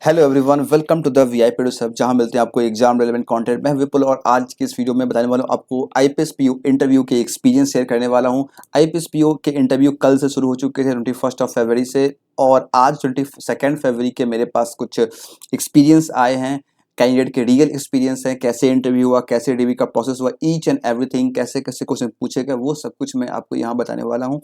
Hello everyone, welcome to the VIP to सब, जहां मिलते हैं आपको एग्जाम रेलेवेंट कंटेंट। मैं विपुल और आज की इस वीडियो में बताने वाला हूं आपको आईपीएस पीओ इंटरव्यू के एक्सपीरियंस शेयर करने वाला हूं। आईपीएस पीओ के इंटरव्यू कल से शुरू हो चुके थे 21 फरवरी से, और आज 22 फरवरी के मेरे पास कुछ एक्सपीरियंस आए हैं। कैंडिडेट के रियल एक्सपीरियंस है, कैसे इंटरव्यू हुआ, कैसे डीवी का प्रोसेस हुआ, ईच एंड एवरीथिंग, कैसे कैसे क्वेश्चन पूछे गए, वो सब कुछ मैं आपको यहाँ बताने वाला हूँ।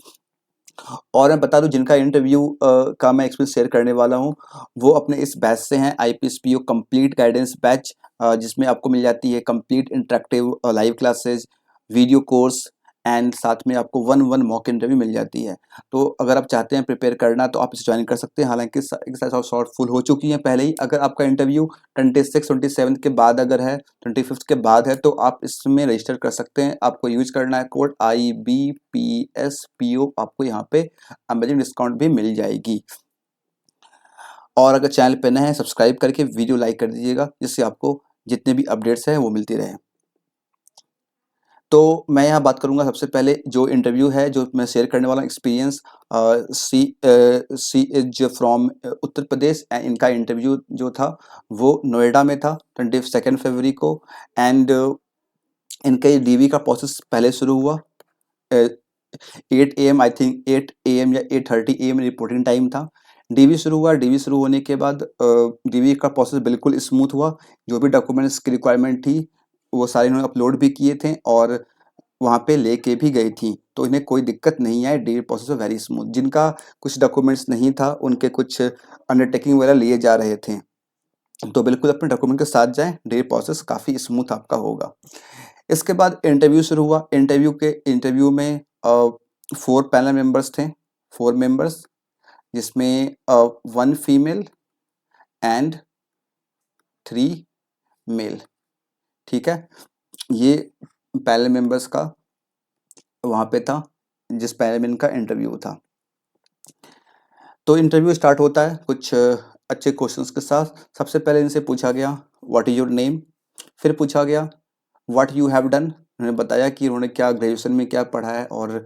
और मैं बता दूं, जिनका इंटरव्यू का मैं एक्सपीरियंस शेयर करने वाला हूं, वो अपने इस बैच से हैं, आईपीएस-पीओ कंप्लीट गाइडेंस बैच, जिसमें आपको मिल जाती है complete interactive live classes, video course and साथ में आपको वन वन मॉक इंटरव्यू मिल जाती है। तो अगर आप चाहते हैं प्रिपेयर करना तो आप इसे ज्वाइन कर सकते हैं। हालांकि शॉर्ट फुल हो चुकी है पहले ही। अगर आपका इंटरव्यू 26-27 के बाद अगर है, 25 के बाद है, तो आप इसमें रजिस्टर कर सकते हैं। आपको यूज करना है कोड IBPSPO, आपको यहाँ पे अमेजिंग डिस्काउंट भी मिल जाएगी। और अगर चैनल पे नए हैं, सब्सक्राइब करके वीडियो लाइक कर दीजिएगा, जिससे आपको जितने भी अपडेट्स हैं वो मिलती रहे। तो मैं यहाँ बात करूँगा सबसे पहले जो इंटरव्यू है, जो मैं शेयर करने वाला हूँ experience. She is from Uttar Pradesh, and इनका इंटरव्यू जो था वो नोएडा में था 22 फरवरी को। एंड इनके डीवी का प्रोसेस पहले शुरू हुआ 8 AM, आई थिंक 8 AM या 8:30 AM रिपोर्टिंग टाइम था। डीवी शुरू हुआ। डीवी शुरू होने के बाद डीवी का प्रोसेस बिल्कुल स्मूथ हुआ। जो भी डॉक्यूमेंट्स की रिक्वायरमेंट थी वो सारे इन्होंने अपलोड भी किए थे और वहाँ पे लेके भी गई थी, तो इन्हें कोई दिक्कत नहीं आई। DV process very smooth. जिनका कुछ डॉक्यूमेंट्स नहीं था, उनके कुछ अंडरटेकिंग वगैरह लिए जा रहे थे, तो बिल्कुल अपने डॉक्यूमेंट के साथ जाएं, डीवी प्रोसेस काफ़ी स्मूथ आपका होगा। इसके बाद इंटरव्यू शुरू हुआ। इंटरव्यू में 4 पैनल मेंबर्स थे, 4 मेंबर्स, जिसमें 1 फीमेल एंड 3 मेल। ठीक है, ये पैनल मेंबर्स का वहाँ पे था, जिस पैनल में इनका इंटरव्यू था। तो इंटरव्यू स्टार्ट होता है कुछ अच्छे क्वेश्चंस के साथ। सबसे पहले इनसे पूछा गया व्हाट इज योर नेम। फिर पूछा गया व्हाट यू हैव डन। उन्होंने बताया कि उन्होंने क्या ग्रेजुएशन में क्या पढ़ा है और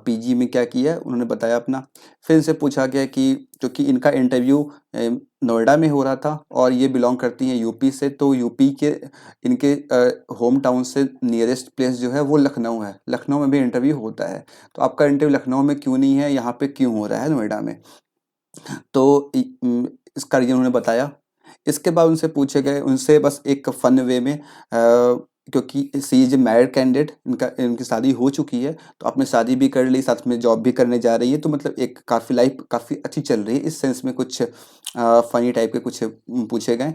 पीजी में क्या किया है, उन्होंने बताया अपना। फिर इनसे पूछा गया कि क्योंकि इनका इंटरव्यू नोएडा में हो रहा था और ये बिलोंग करती हैं यूपी से, तो यूपी के इनके होम टाउन से नियरेस्ट प्लेस जो है वो लखनऊ है। लखनऊ में भी इंटरव्यू होता है, तो आपका इंटरव्यू लखनऊ में क्यों नहीं है, यहाँ पे क्यों हो रहा है नोएडा में? तो इसका रीज़न उन्होंने बताया। इसके बाद उनसे पूछे गए, उनसे बस एक फ़न वे में, क्योंकि she is a married candidate, इनकी शादी हो चुकी है, तो आपने शादी भी कर ली, साथ में जॉब भी करने जा रही है, तो मतलब एक काफ़ी लाइफ काफ़ी अच्छी चल रही है, इस सेंस में कुछ फ़नी टाइप के कुछ पूछे गए।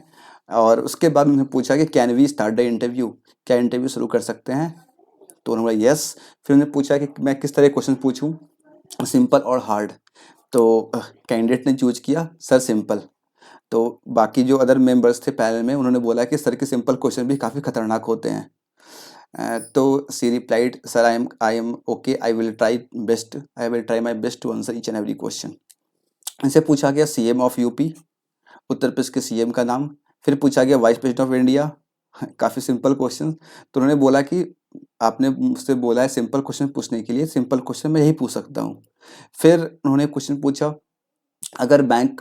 और उसके बाद उन्होंने पूछा कि can we start the interview, क्या इंटरव्यू शुरू कर सकते हैं? तो उन्होंने बोला यस। फिर उन्होंने पूछा कि मैं किस तरह क्वेश्चन पूछूं, सिंपल और हार्ड। तो कैंडिडेट ने चूज किया सर सिंपल। तो बाकी जो अदर मेंबर्स थे पैनल में, उन्होंने बोला कि सर के सिंपल क्वेश्चन भी काफ़ी खतरनाक होते हैं। तो she replied sir I am okay, I will try my best to answer each and every question. इनसे पूछा गया CM of UP, Uttar Pradesh के सीएम का नाम। फिर पूछा गया वाइस प्रेसिडेंट ऑफ इंडिया। काफ़ी सिंपल क्वेश्चन। तो उन्होंने बोला कि आपने मुझसे बोला है सिंपल क्वेश्चन पूछने के लिए, सिंपल क्वेश्चन मैं यही पूछ सकता हूँ। फिर उन्होंने क्वेश्चन पूछा अगर बैंक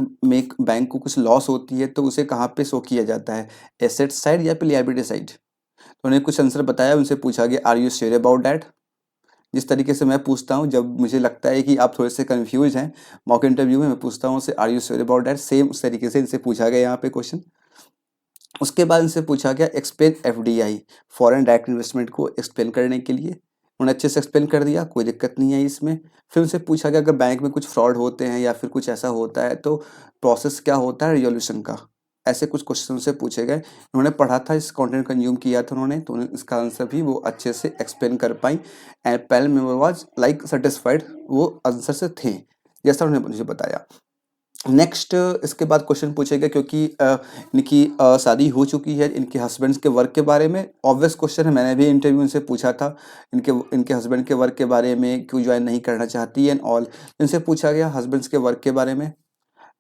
को कुछ लॉस होती है तो उसे कहाँ पे शो किया जाता है, एसेट साइड या फिर लिएबिलिटी साइड? तो उन्हें कुछ आंसर बताया। उनसे पूछा गया are you sure about that. जिस तरीके से मैं पूछता हूँ जब मुझे लगता है कि आप थोड़े से कंफ्यूज हैं मॉक इंटरव्यू में, मैं पूछता हूँ उनसे are you sure about that, same उस तरीके से इनसे पूछा गया यहाँ पे क्वेश्चन। उसके बाद इनसे पूछा गया explain FDI, foreign direct investment को एक्सप्लेन करने के लिए। उन्होंने अच्छे से एक्सप्लेन कर दिया, कोई दिक्कत नहीं है इसमें। फिर उनसे पूछा गया अगर बैंक में कुछ फ्रॉड होते हैं या फिर कुछ ऐसा होता है तो प्रोसेस क्या होता है रिजोल्यूशन का। ऐसे कुछ क्वेश्चन से पूछे गए। उन्होंने पढ़ा था, इस कंटेंट कंज्यूम किया था उन्होंने, तो इसका आंसर भी वो अच्छे से एक्सप्लेन कर पाई। And panel member was like satisfied, वो आंसर से थे जैसा उन्होंने मुझे बताया। नेक्स्ट इसके बाद क्वेश्चन पूछेगा, क्योंकि इनकी शादी हो चुकी है, इनके हस्बैंड्स के वर्क के बारे में ऑब्वियस क्वेश्चन है, मैंने भी इंटरव्यू इनसे पूछा था इनके इनके हस्बैंड के वर्क के बारे में, क्यों ज्वाइन नहीं करना चाहती एंड ऑल। इनसे पूछा गया हस्बैंड्स के वर्क के बारे में।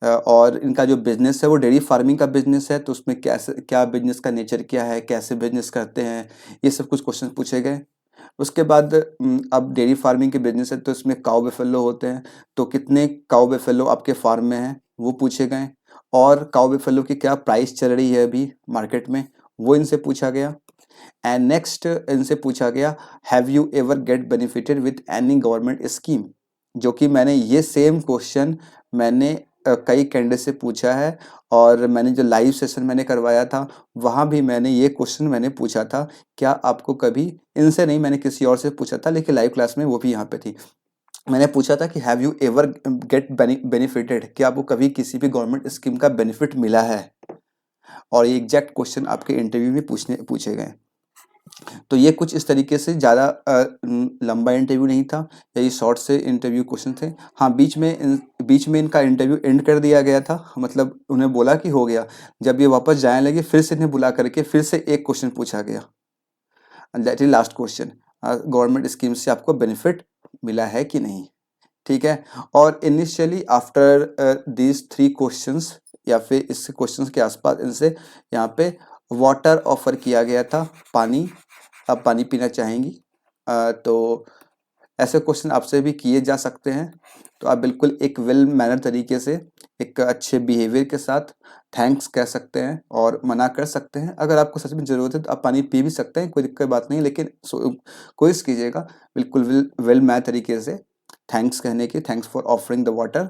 और इनका जो बिजनेस है वो डेयरी फार्मिंग का बिजनेस है, तो उसमें कैसे क्या बिजनेस का नेचर क्या है, कैसे बिजनेस करते हैं, ये सब कुछ क्वेश्चन पूछे गए। उसके बाद अब डेयरी फार्मिंग के बिजनेस है तो इसमें काऊ बफेलो होते हैं, तो कितने काऊ बफेलो आपके फार्म में हैं वो पूछे गए। और काऊ बफेलो की क्या प्राइस चल रही है अभी मार्केट में, वो इनसे पूछा गया। एंड नेक्स्ट इनसे पूछा गया, have you ever get benefited with any government scheme, जो कि मैंने ये सेम क्वेश्चन मैंने कई कैंडिडेट से पूछा है, और मैंने जो लाइव सेशन मैंने करवाया था वहाँ भी मैंने ये क्वेश्चन मैंने पूछा था, क्या आपको कभी, इनसे नहीं मैंने किसी और से पूछा था, लेकिन लाइव क्लास में वो भी यहाँ पे थी, मैंने पूछा था कि have you ever get benefited, क्या आपको कभी किसी भी गवर्नमेंट स्कीम का बेनिफिट मिला है, और ये एग्जैक्ट क्वेश्चन आपके इंटरव्यू में पूछे गए। तो ये कुछ इस तरीके से, ज़्यादा लंबा इंटरव्यू नहीं था, यही शॉर्ट से इंटरव्यू क्वेश्चन थे। हाँ, बीच में इनका इंटरव्यू एंड कर दिया गया था, मतलब उन्हें बोला कि हो गया, जब ये वापस जाने लगे फिर से इन्हें बुला करके फिर से एक क्वेश्चन पूछा गया, that is last question, government scheme से आपको बेनिफिट मिला है कि नहीं, ठीक है। और इनिशियली आफ्टर दीज 3 क्वेश्चंस, या फिर इस क्वेश्चंस के आसपास इनसे यहाँ पे वाटर ऑफर किया गया था, पानी, आप पानी पीना चाहेंगी, तो ऐसे क्वेश्चन आपसे भी किए जा सकते हैं, तो आप बिल्कुल एक वेल मैनर तरीके से, एक अच्छे बिहेवियर के साथ थैंक्स कह सकते हैं और मना कर सकते हैं। अगर आपको सच में ज़रूरत है तो आप पानी पी भी सकते हैं, कोई दिक्कत बात नहीं, लेकिन कोशिश कीजिएगा बिल्कुल वेल मैनर तरीके से थैंक्स कहने की, thanks for offering the water,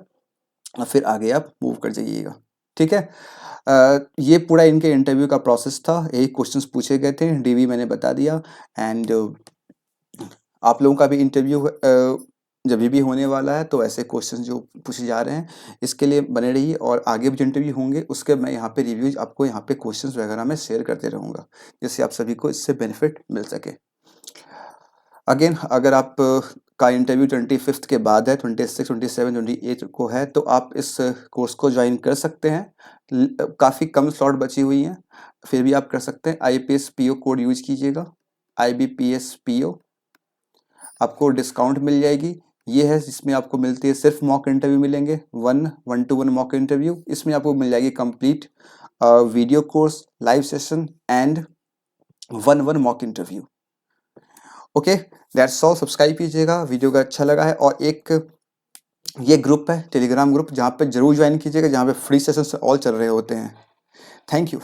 और फिर आगे आप मूव कर जाइएगा, ठीक है। ये पूरा इनके इंटरव्यू का प्रोसेस था, यही क्वेश्चंस पूछे गए थे, डीवी मैंने बता दिया। एंड आप लोगों का भी इंटरव्यू जब भी होने वाला है तो ऐसे क्वेश्चंस जो पूछे जा रहे हैं इसके लिए बने रहिए, और आगे भी जो इंटरव्यू होंगे उसके मैं यहाँ पे रिव्यूज आपको यहाँ पे क्वेश्चंस वगैरह मैं शेयर करते रहूँगा, जिससे आप सभी को इससे बेनिफिट मिल सके। अगेन, अगर आप का इंटरव्यू 25 के बाद है, 26, 27, 28 को है, तो आप इस कोर्स को ज्वाइन कर सकते हैं। काफ़ी कम स्लॉट बची हुई हैं, फिर भी आप कर सकते हैं। IPS PO कोड यूज कीजिएगा, IBPS PO, आपको डिस्काउंट मिल जाएगी। ये है जिसमें आपको मिलती है, सिर्फ मॉक इंटरव्यू मिलेंगे, 1-to-1 मॉक इंटरव्यू, इसमें आपको मिल जाएगी complete video course, live session and 1-1 mock interview. Okay, that's all. Subscribe कीजिएगा वीडियो अगर अच्छा लगा है, और एक ये ग्रुप है टेलीग्राम ग्रुप, जहाँ पे जरूर ज्वाइन कीजिएगा, जहाँ पे फ्री सेशंस ऑल चल रहे होते हैं। Thank you.